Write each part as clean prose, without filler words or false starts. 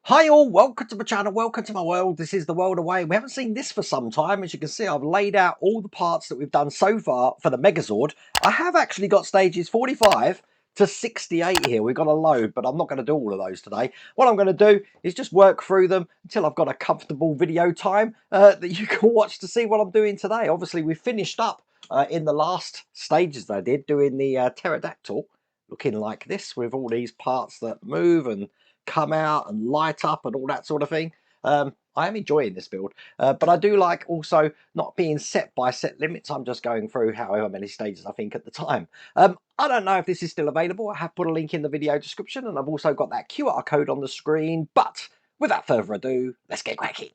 Hi all, welcome to my channel, welcome to my world. This is the world away. We haven't seen this for some time. As you can see, I've laid out all the parts that we've done so far for the Megazord. I have actually got stages 45 to 68 here. We've got a load, but I'm not going to do all of those today. What I'm going to do is just work through them until I've got a comfortable video time that you can watch to see what I'm doing today. Obviously, we finished up in the last stages that I did doing the pterodactyl, looking like this with all these parts that move and come out and light up and all that sort of thing. I am enjoying this build, but I do like also not being set by set limits. I'm just going through however many stages I think at the time. I don't know if this is still available. I have put a link in the video description, and I've also got that QR code on the screen. But without further ado, let's get cracking.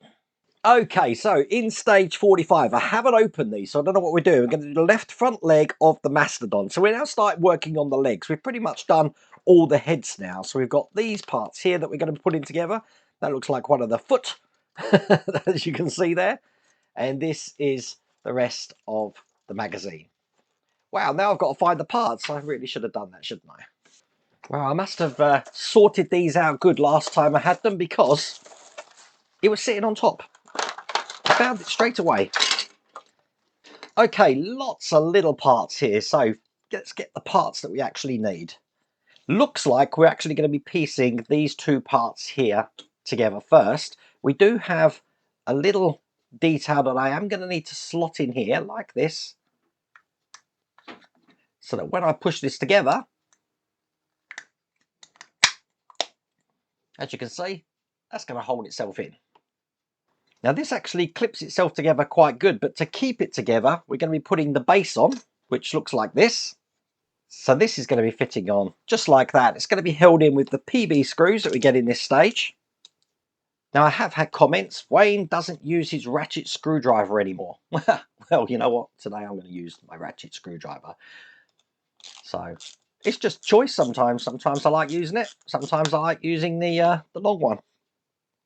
Okay, so in stage 45, I haven't opened these, so I don't know what we're doing. We're going to do the left front leg of the Mastodon. So we're now starting working on the legs. We've pretty much done all the heads now. So we've got these parts here that we're going to be putting together. That looks like one of the foot, as you can see there. And this is the rest of the magazine. Wow, now I've got to find the parts. I really should have done that, shouldn't I? Well, I must have sorted these out good last time I had them because it was sitting on top. I found it straight away. Okay, lots of little parts here, so let's get the parts that we actually need. Looks like we're actually going to be piecing these two parts here together first. We do have a little detail that I am going to need to slot in here like this, so that when I push this together, as you can see, that's going to hold itself in. Now this actually clips itself together quite good, but to keep it together, we're going to be putting the base on, which looks like this. So this is going to be fitting on just like that. It's going to be held in with the PB screws that we get in this stage. Now I have had comments, Wayne doesn't use his ratchet screwdriver anymore. Well, you know what? Today I'm going to use my ratchet screwdriver. So it's just choice sometimes. Sometimes I like using it. Sometimes I like using the long one.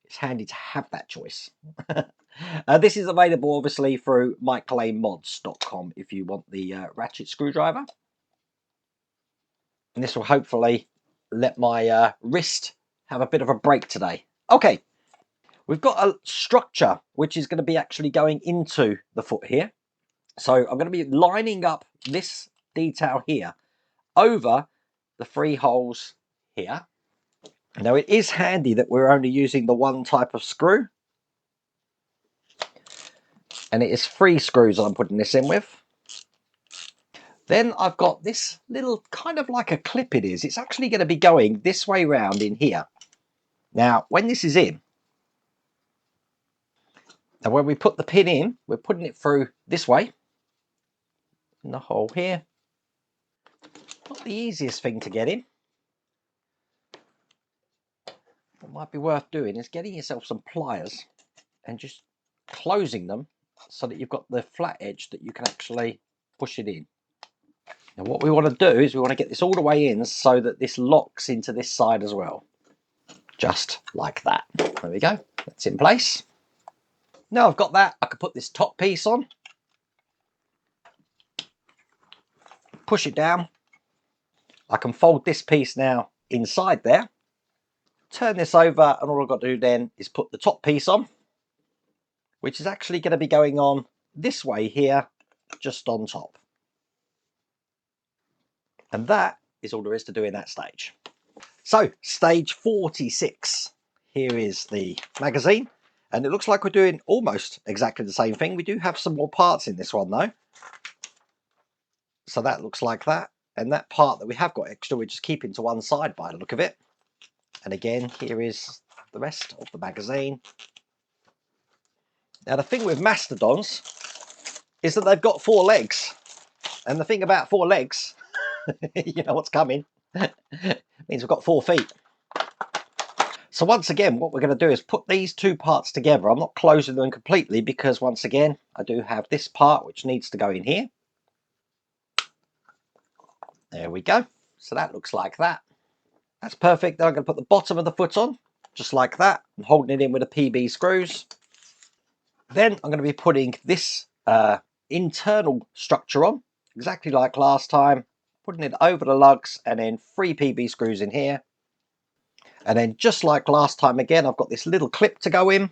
It's handy to have that choice. This is available obviously through michaelamods.com if you want the ratchet screwdriver. And this will hopefully let my wrist have a bit of a break today. Okay, we've got a structure which is going to be actually going into the foot here. So I'm going to be lining up this detail here over the 3 holes here. Now it is handy that we're only using the one type of screw. And it is 3 screws I'm putting this in with. Then I've got this little kind of like a clip it is. It's actually going to be going this way round in here. Now, when this is in, and when we put the pin in, we're putting it through this way, in the hole here. Not the easiest thing to get in. What might be worth doing is getting yourself some pliers and just closing them so that you've got the flat edge that you can actually push it in. Now what we want to do is we want to get this all the way in so that this locks into this side as well. Just like that. There we go. That's in place. Now I've got that, I can put this top piece on. Push it down. I can fold this piece now inside there. Turn this over, and all I've got to do then is put the top piece on, which is actually going to be going on this way here, just on top. And that is all there is to do in that stage. So, stage 46. Here is the magazine. And it looks like we're doing almost exactly the same thing. We do have some more parts in this one, though. So that looks like that. And that part that we have got extra, we're just keeping to one side by the look of it. And again, here is the rest of the magazine. Now, the thing with Mastodons is that they've got 4 legs. And the thing about 4 legs, you know what's coming, means we've got 4 feet. So once again, what we're going to do is put these 2 parts together. I'm not closing them completely because once again, I do have this part which needs to go in here. There we go. So that looks like that. That's perfect. Then I'm going to put the bottom of the foot on, just like that, and holding it in with the PB screws. Then I'm going to be putting this internal structure on, exactly like last time, putting it over the lugs, and then 3 PB screws in here. And then just like last time again, I've got this little clip to go in.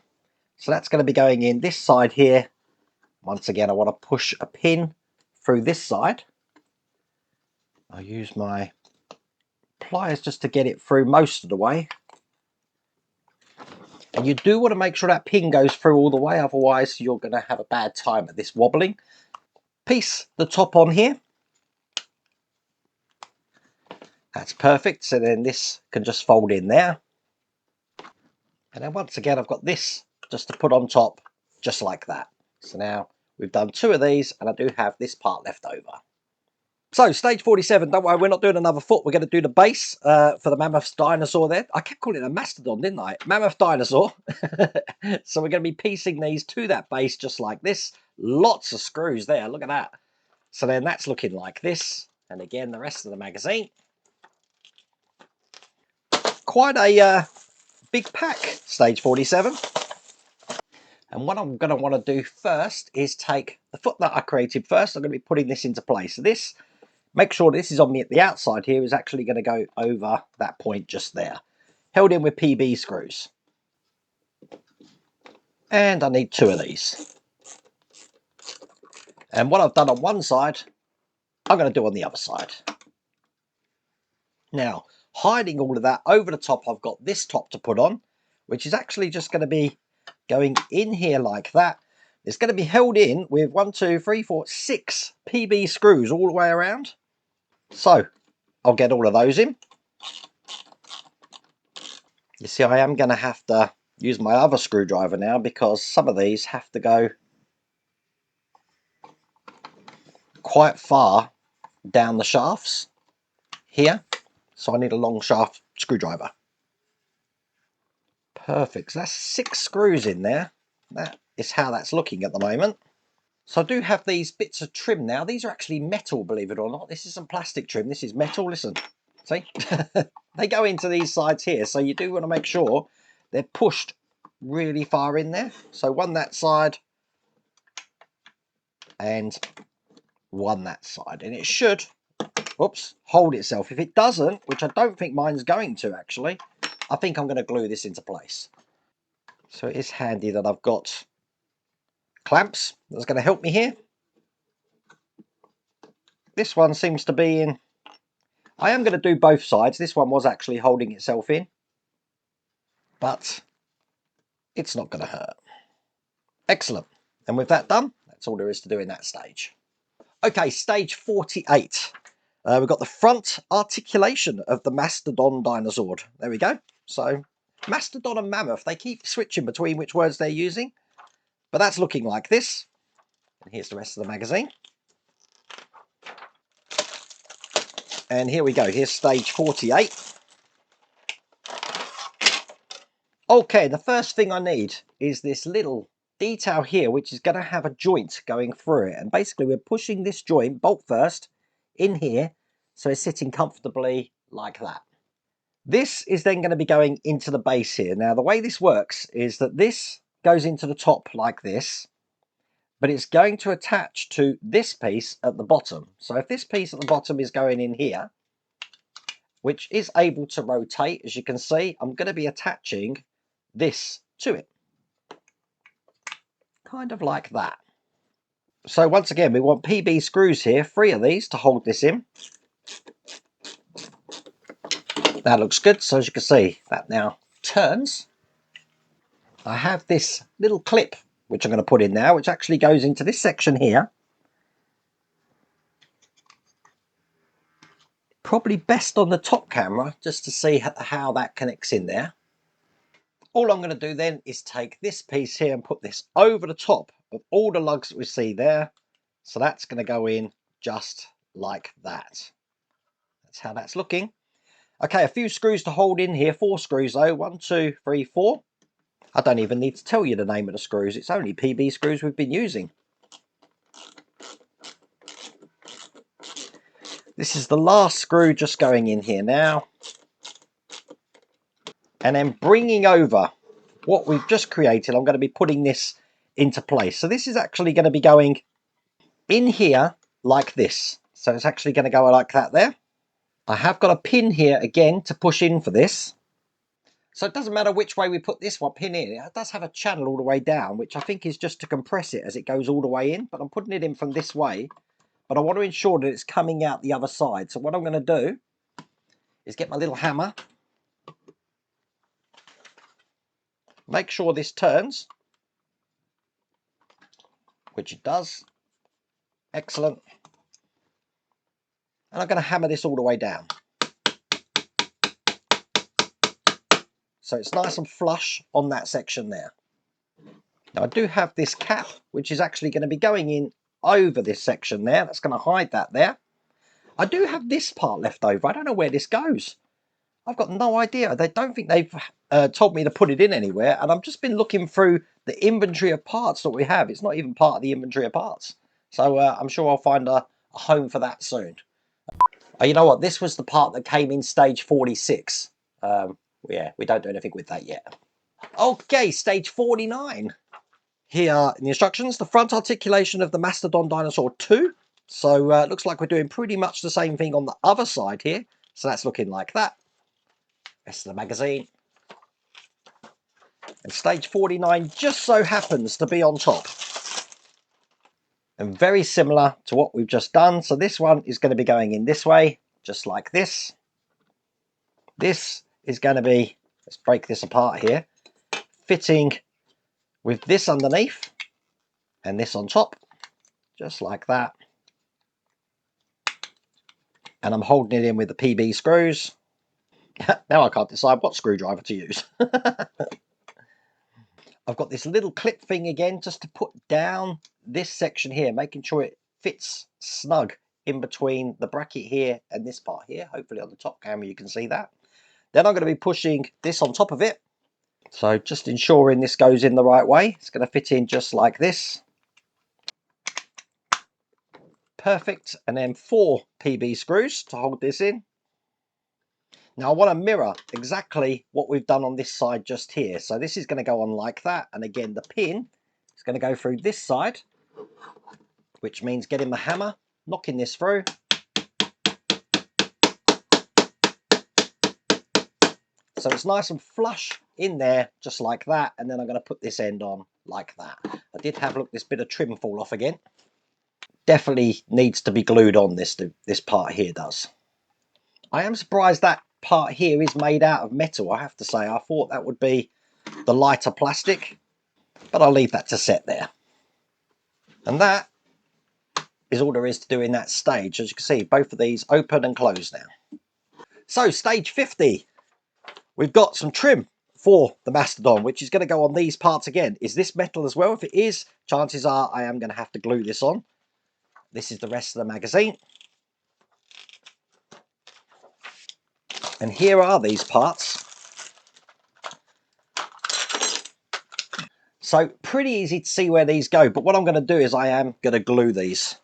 So that's going to be going in this side here. Once again, I want to push a pin through this side. I'll use my pliers just to get it through most of the way. And you do want to make sure that pin goes through all the way, otherwise you're going to have a bad time at this wobbling. Piece the top on here. That's perfect. So then this can just fold in there. And then once again, I've got this just to put on top, just like that. So now we've done 2 of these, and I do have this part left over. So stage 47, don't worry, we're not doing another foot. We're going to do the base for the Mammoth dinosaur there. I kept calling it a Mastodon, didn't I? Mammoth dinosaur. So we're going to be piecing these to that base just like this. Lots of screws there, look at that. So then that's looking like this. And again, the rest of the magazine. Quite a big pack, stage 47. And what I'm going to want to do first is take the foot that I created first. I'm going to be putting this into place. So this, make sure this is on me at the outside here, is actually going to go over that point just there. Held in with PB screws. And I need 2 of these. And what I've done on one side, I'm going to do on the other side. Now, hiding all of that, over the top, I've got this top to put on, which is actually just going to be going in here like that. It's going to be held in with 1, 2, 3, 4, 6 PB screws all the way around. So I'll get all of those in. You see, I am going to have to use my other screwdriver now, because some of these have to go quite far down the shafts here. So I need a long shaft screwdriver. Perfect. So that's 6 screws in there. That is how that's looking at the moment. So I do have these bits of trim now. These are actually metal, believe it or not. This isn't plastic trim. This is metal. Listen, see? They go into these sides here. So you do want to make sure they're pushed really far in there. So one that side and one that side. And it should, oops, hold itself. If it doesn't, which I don't think mine's going to actually, I think I'm going to glue this into place. So it is handy that I've got clamps that's going to help me here. This one seems to be in. I am going to do both sides. This one was actually holding itself in, but it's not going to hurt. Excellent. And with that done, that's all there is to do in that stage. Okay, stage 48. We've got the front articulation of the Mastodon Dinozord. There we go. So Mastodon and Mammoth, they keep switching between which words they're using, but that's looking like this. And here's the rest of the magazine. And here we go. Here's stage 48. Okay, the first thing I need is this little detail here, which is going to have a joint going through it. And basically we're pushing this joint, bolt first, in here, so it's sitting comfortably like that. This is then going to be going into the base here. Now, the way this works is that this goes into the top like this, but it's going to attach to this piece at the bottom. So if this piece at the bottom is going in here, which is able to rotate, as you can see, I'm going to be attaching this to it. Kind of like that. So once again, we want PB screws here, 3 of these to hold this in. That looks good. So as you can see, that now turns. I have this little clip, which I'm going to put in now, which actually goes into this section here. Probably best on the top camera, just to see how that connects in there. All I'm going to do then is take this piece here and put this over the top of all the lugs that we see there. So that's going to go in just like that. That's how that's looking. Okay, a few screws to hold in here. 4 screws though. 1, 2, 3, 4. I don't even need to tell you the name of the screws. It's only PB screws we've been using. This is the last screw just going in here now. And then bringing over what we've just created, I'm going to be putting this into place. So this is actually going to be going in here like this. So it's actually going to go like that there. I have got a pin here again to push in for this. So it doesn't matter which way we put this one pin in, it does have a channel all the way down, which I think is just to compress it as it goes all the way in, but I'm putting it in from this way, but I want to ensure that it's coming out the other side. So what I'm going to do is get my little hammer, make sure this turns, which it does. Excellent. And I'm going to hammer this all the way down. So it's nice and flush on that section there. Now I do have this cap, which is actually going to be going in over this section there. That's going to hide that there. I do have this part left over. I don't know where this goes. I've got no idea. They don't think they've told me to put it in anywhere. And I've just been looking through the inventory of parts that we have. It's not even part of the inventory of parts. So I'm sure I'll find a home for that soon. You know what? This was the part that came in stage 46. Yeah, we don't do anything with that yet. Okay, stage 49. Here are the instructions. The front articulation of the Mastodon Dinosaur 2. So it looks like we're doing pretty much the same thing on the other side here. So that's looking like that. Rest of the magazine. And stage 49 just so happens to be on top. And very similar to what we've just done. So this one is going to be going in this way, just like this. This is going to be, let's break this apart here, fitting with this underneath and this on top, just like that. And I'm holding it in with the PB screws. Now I can't decide what screwdriver to use. I've got this little clip thing again just to put down this section here, making sure it fits snug in between the bracket here and this part here. Hopefully on the top camera you can see that. Then I'm going to be pushing this on top of it. So just ensuring this goes in the right way. It's going to fit in just like this. Perfect. And then 4 PB screws to hold this in. Now I want to mirror exactly what we've done on this side just here. So this is going to go on like that. And again, the pin is going to go through this side, which means getting the hammer, knocking this through. So it's nice and flush in there, just like that. And then I'm going to put this end on like that. I did have, look, this bit of trim fall off again. Definitely needs to be glued on, this part here does. I am surprised that part here is made out of metal, I have to say. I thought that would be the lighter plastic, but I'll leave that to set there. And that is all there is to do in that stage. As you can see, both of these open and close now. So stage 50, we've got some trim for the Mastodon, which is going to go on these parts again. Is this metal as well? If it is, chances are I am going to have to glue this on. This is the rest of the magazine. And here are these parts. So pretty easy to see where these go, but what I'm going to do is I am going to glue these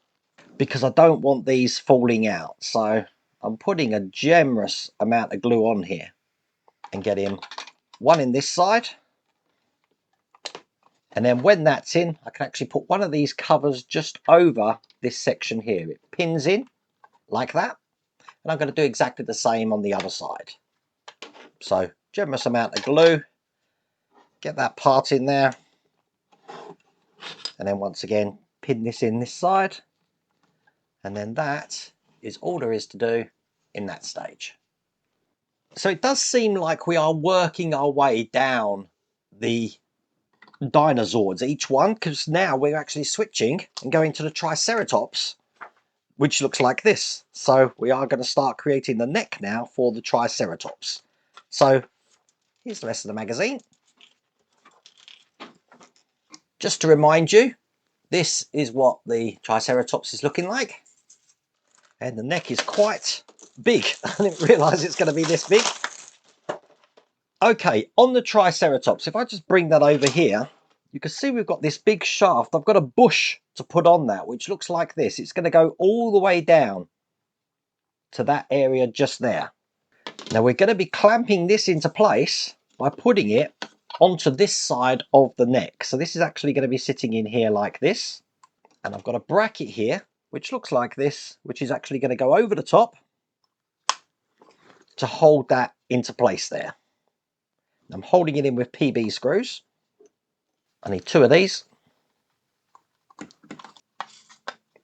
because I don't want these falling out. So I'm putting a generous amount of glue on here and getting one in this side. And then when that's in, I can actually put one of these covers just over this section here. It pins in like that. And I'm going to do exactly the same on the other side. So generous amount of glue, get that part in there. And then once again, pin this in this side. And then that is all there is to do in that stage. So it does seem like we are working our way down the Dinozords, each one, because now we're actually switching and going to the Triceratops, which looks like this. So we are going to start creating the neck now for the Triceratops. So here's the rest of the magazine. Just to remind you, this is what the Triceratops is looking like. And the neck is quite big. I didn't realise it's going to be this big. Okay, on the Triceratops, if I just bring that over here, you can see we've got this big shaft. I've got a bush to put on that, which looks like this. It's going to go all the way down to that area just there. Now we're going to be clamping this into place by putting it onto this side of the neck. So this is actually going to be sitting in here like this. And I've got a bracket here, which looks like this, which is actually going to go over the top to hold that into place there. I'm holding it in with PB screws. I need 2 of these.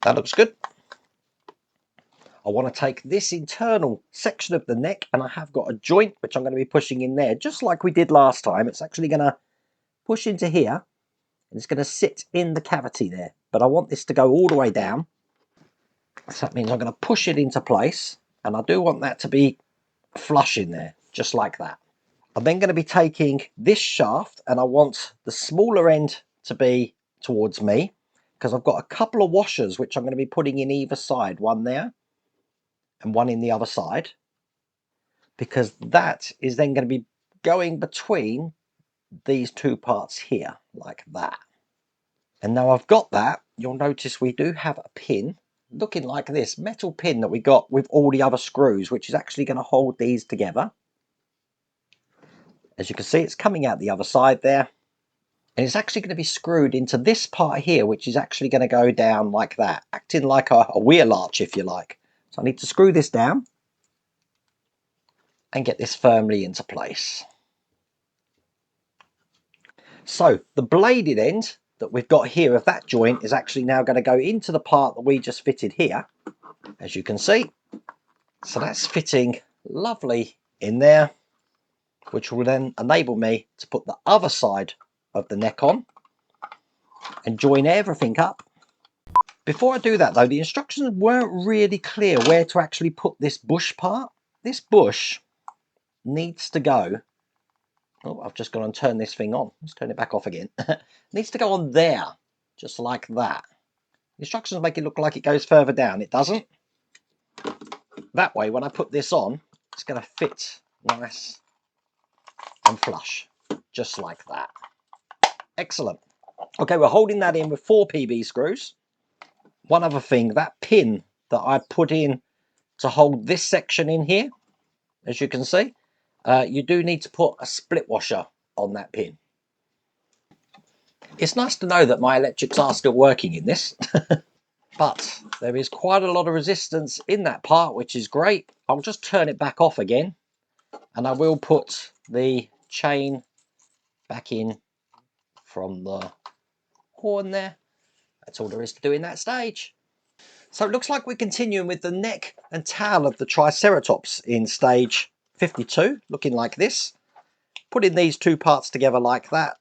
That looks good. I want to take this internal section of the neck, and I have got a joint which I'm going to be pushing in there just like we did last time. It's actually going to push into here and it's going to sit in the cavity there, but I want this to go all the way down, so that means I'm going to push it into place, and I do want that to be flush in there just like that. I'm then going to be taking this shaft, and I want the smaller end to be towards me because I've got a couple of washers which I'm going to be putting in either side, one there and one in the other side, because that is then going to be going between these 2 parts here like that. And now I've got that, you'll notice we do have a pin looking like this metal pin that we got with all the other screws, which is actually going to hold these together. As you can see, it's coming out the other side there, and it's actually going to be screwed into this part here, which is actually going to go down like that, acting like a wheel arch if you like. So I need to screw this down and get this firmly into place. So the bladed end that we've got here of that joint is actually now going to go into the part that we just fitted here, as you can see. So that's fitting lovely in there, which will then enable me to put the other side of the neck on and join everything up. Before I do that though, the instructions weren't really clear where to actually put this bush part. This bush needs to go, oh, I've just gone and turned this thing on. Let's turn it back off again. Needs to go on there, just like that. The instructions make it look like it goes further down. It doesn't. That way, when I put this on, it's going to fit nice and flush, just like that. Excellent. Okay, we're holding that in with 4 PB screws. One other thing, that pin that I put in to hold this section in here, as you can see, you do need to put a split washer on that pin. It's nice to know that my electrics are still working in this, but there is quite a lot of resistance in that part, which is great. I'll just turn it back off again, and I will put the chain back in from the horn there. That's all there is to do in that stage. So it looks like we're continuing with the neck and tail of the Triceratops in stage 52, looking like this. Putting these 2 parts together like that.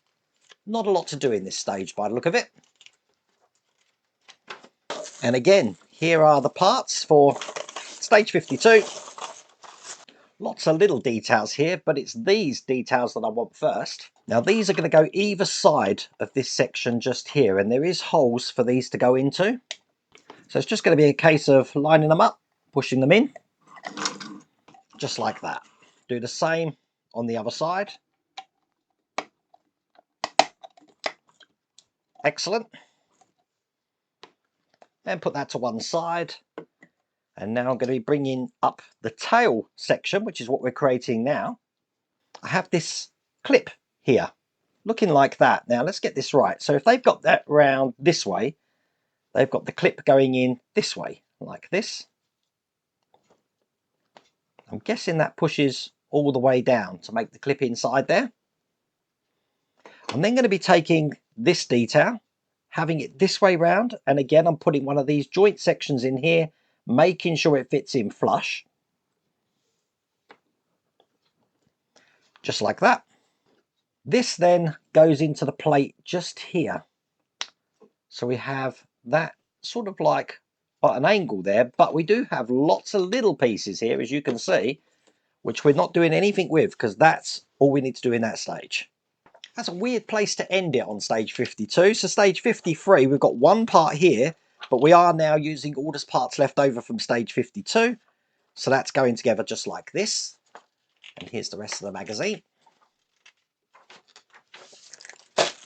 Not a lot to do in this stage by the look of it. And again, here are the parts for stage 52. Lots of little details here, but it's these details that I want first. Now these are going to go either side of this section just here, and there is holes for these to go into. So it's just going to be a case of lining them up, pushing them in, just like that. Do the same on the other side. Excellent. And put that to one side. And now I'm going to be bringing up the tail section, which is what we're creating now. I have this clip here, looking like that. Now let's get this right. So if they've got that round this way, they've got the clip going in this way, like this. I'm guessing that pushes all the way down to make the clip inside there. I'm then going to be taking this detail, having it this way round, and again I'm putting one of these joint sections in here, making sure it fits in flush, just like that. This then goes into the plate just here, so we have that sort of like at an angle there, but we do have lots of little pieces here, as you can see, which we're not doing anything with because that's all we need to do in that stage. That's a weird place to end it on stage 52. So stage 53, we've got one part here, but we are now using all the parts left over from stage 52. So that's going together just like this. And here's the rest of the magazine.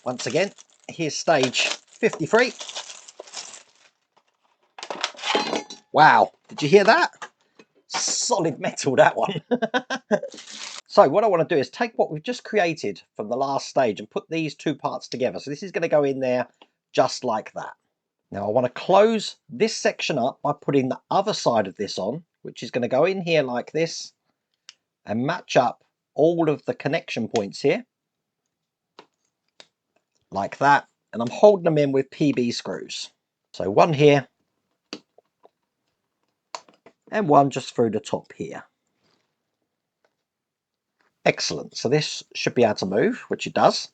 Once again, here's stage 53. Wow, did you hear that? Solid metal, that one. So what I want to do is take what we've just created from the last stage and put these 2 parts together. So this is going to go in there just like that. Now I want to close this section up by putting the other side of this on, which is going to go in here like this and match up all of the connection points here, like that, and I'm holding them in with PB screws. So one here, and one just through the top here. Excellent, so this should be able to move, which it does.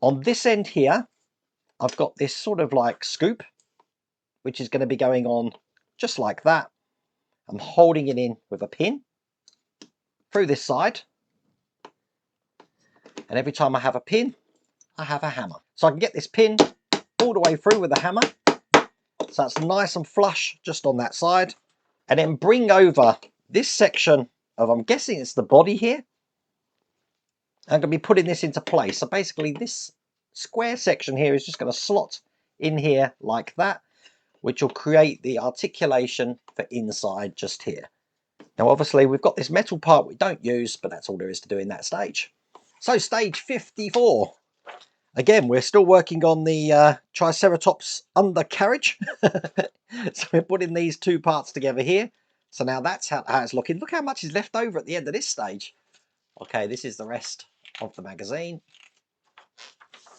On this end here, I've got this sort of like scoop, which is going to be going on just like that. I'm holding it in with a pin through this side, and every time I have a pin, I have a hammer. So I can get this pin all the way through with the hammer, so that's nice and flush just on that side, and then bring over this section of, I'm guessing it's the body here. I'm going to be putting this into place. So basically this square section here is just going to slot in here like that, which will create the articulation for inside just here. Now obviously we've got this metal part we don't use, but that's all there is to do in that stage. So stage 54. Again, we're still working on the Triceratops undercarriage. So we're putting these two parts together here. So now that's how it's looking. Look how much is left over at the end of this stage. Okay, this is the rest of the magazine.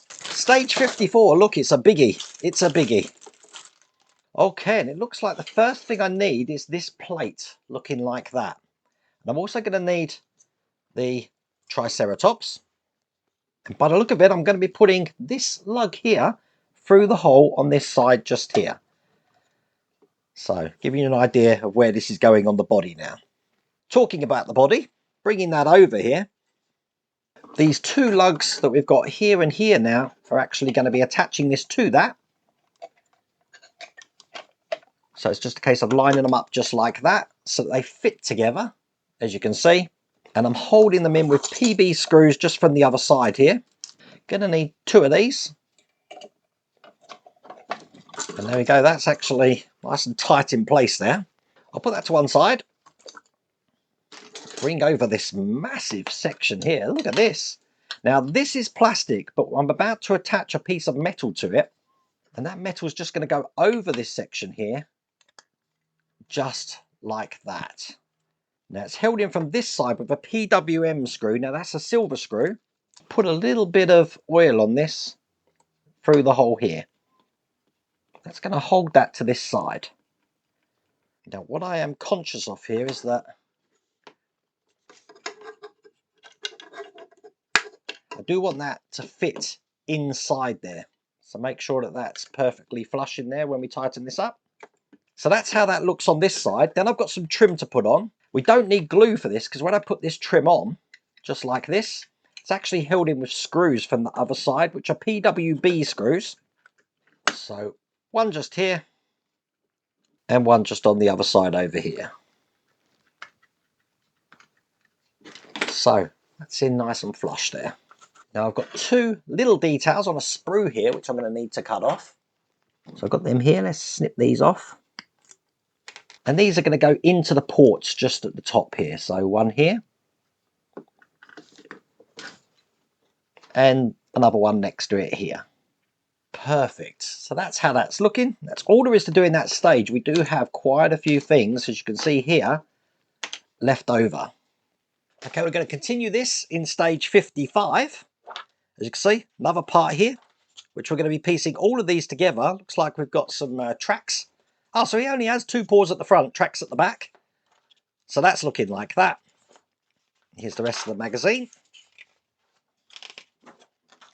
Stage 54, look, it's a biggie. It's a biggie. Okay, and it looks like the first thing I need is this plate looking like that. And I'm also going to need the Triceratops. And by the look of it, I'm going to be putting this lug here through the hole on this side just here. So, giving you an idea of where this is going on the body now. Talking about the body, bringing that over here. These two lugs that we've got here and here now are actually going to be attaching this to that. So it's just a case of lining them up just like that so that they fit together, as you can see. And I'm holding them in with PB screws just from the other side here. Gonna need two of these. And there we go, that's actually nice and tight in place there. I'll put that to one side. Bring over this massive section here. Look at this. Now this is plastic, but I'm about to attach a piece of metal to it. And that metal is just going to go over this section here. Just like that. Now it's held in from this side with a PWM screw. Now that's a silver screw. Put a little bit of oil on this through the hole here. That's going to hold that to this side. Now what I am conscious of here is that I do want that to fit inside there. So make sure that that's perfectly flush in there when we tighten this up. So that's how that looks on this side. Then I've got some trim to put on. We don't need glue for this because when I put this trim on, just like this, it's actually held in with screws from the other side, which are PWB screws. So one just here and one just on the other side over here. So that's in nice and flush there. Now I've got two little details on a sprue here, which I'm going to need to cut off. So I've got them here. Let's snip these off. And these are going to go into the ports just at the top here. So one here. And another one next to it here. Perfect. So that's how that's looking. That's all there is to do in that stage. We do have quite a few things, as you can see here, left over. Okay, we're going to continue this in stage 55. As you can see, another part here, which we're going to be piecing all of these together. Looks like we've got some tracks. Oh, so he only has two paws at the front, tracks at the back. So that's looking like that. Here's the rest of the magazine.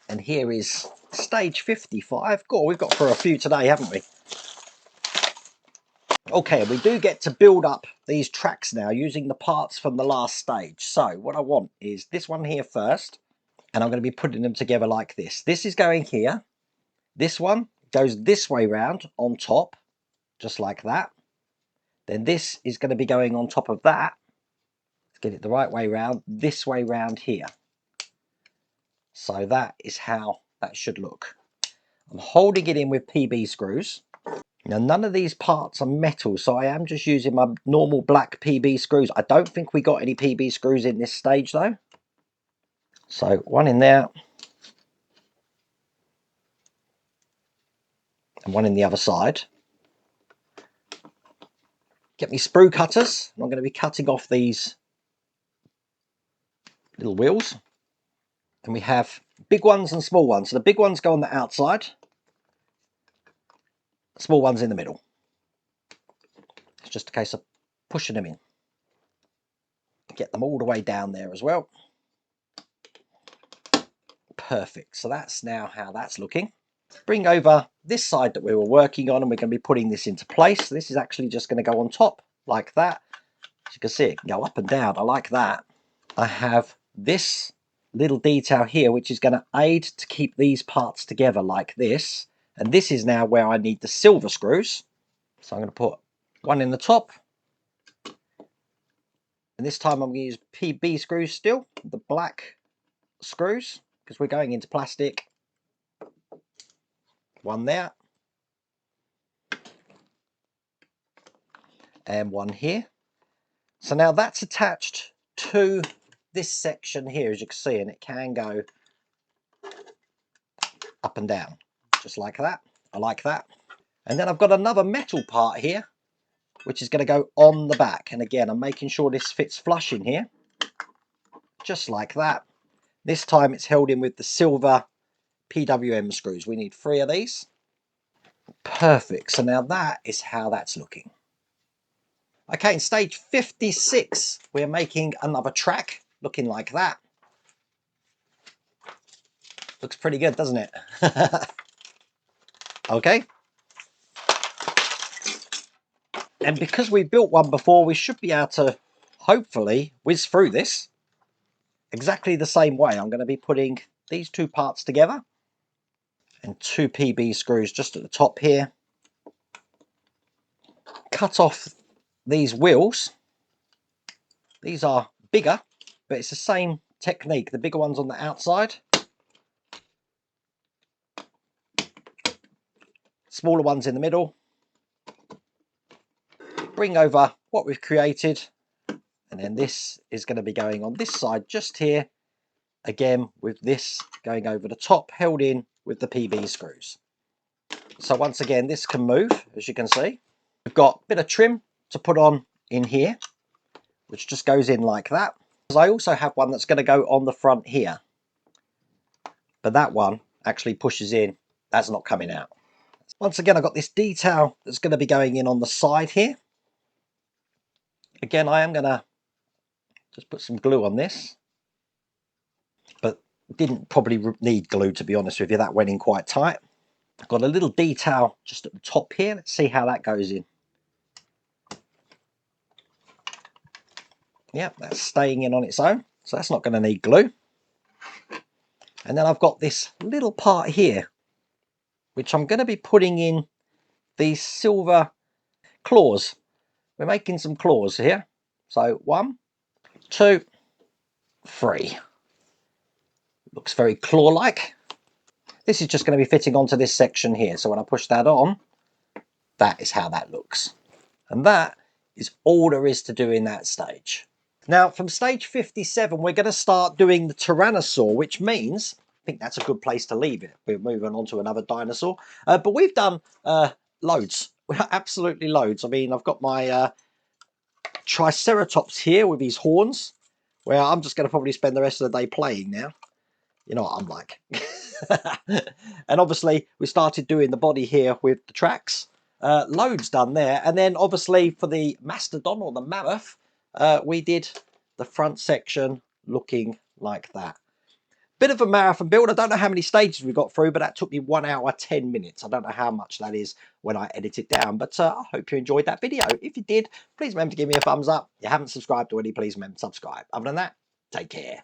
And here is stage 55. God, we've got for a few today, haven't we? Okay, we do get to build up these tracks now using the parts from the last stage. So what I want is this one here first, and I'm going to be putting them together like this. This is going here. This one goes this way round on top, just like that. Then this is going to be going on top of that. Let's get it the right way round, this way round here. So that is how that should look. I'm holding it in with PB screws. Now none of these parts are metal, so I am just using my normal black PB screws. I don't think we got any PB screws in this stage though. So one in there. And one in the other side. Get me sprue cutters. I'm going to be cutting off these little wheels. And we have big ones and small ones. So the big ones go on the outside, small ones in the middle. It's just a case of pushing them in. Get them all the way down there as well. Perfect. So that's now how that's looking. Bring over this side that we were working on, and we're going to be putting this into place. This is actually just going to go on top like that. As you can see, it can go up and down. I like that. I have this little detail here, which is going to aid to keep these parts together like this. And this is now where I need the silver screws. So I'm going to put one in the top. And this time I'm going to use PB screws still, the black screws, because we're going into plastic. One there. And one here. So now that's attached to this section here, as you can see, and it can go up and down, just like that. I like that. And then I've got another metal part here, which is going to go on the back. And again, I'm making sure this fits flush in here, just like that. This time it's held in with the silver PWM screws. We need 3 of these. Perfect. So now that is how that's looking. Okay, in stage 56, we're making another track looking like that. Looks pretty good, doesn't it? Okay. And because we built one before, we should be able to hopefully whiz through this exactly the same way. I'm going to be putting these 2 parts together and 2 PB screws just at the top here. Cut off these wheels. These are bigger, but it's the same technique. The bigger ones on the outside, smaller ones in the middle. Bring over what we've created, and then this is going to be going on this side just here, again with this going over the top, held in with the PB screws. So once again, this can move, as you can see. We've got a bit of trim to put on in here, which just goes in like that. I also have one that's going to go on the front here, but that one actually pushes in. That's not coming out. Once again, I've got this detail that's going to be going in on the side here. Again, I am going to just put some glue on this, but didn't probably need glue, to be honest with you. That went in quite tight. I've got a little detail just at the top here. Let's see how that goes in. Yeah, that's staying in on its own, so that's not going to need glue. And then I've got this little part here, which I'm going to be putting in these silver claws. We're making some claws here. So 1, 2, 3. Looks very claw-like. This is just going to be fitting onto this section here. So when I push that on, that is how that looks. And that is all there is to do in that stage. Now, from stage 57, we're going to start doing the Tyrannosaur, which means, I think that's a good place to leave it. We're moving on to another dinosaur. But we've done loads, absolutely loads. I mean, I've got my Triceratops here with his horns, where I'm just going to probably spend the rest of the day playing now. You know what I'm like. And obviously, we started doing the body here with the tracks. Loads done there. And then obviously for the Mastodon or the Mammoth, we did the front section looking like that. Bit of a marathon build. I don't know how many stages we got through, but that took me 1 hour 10 minutes. I don't know how much that is when I edit it down, but I hope you enjoyed that video. If you did, please remember to give me a thumbs up. If you haven't subscribed already, please remember to subscribe. Other than that, take care.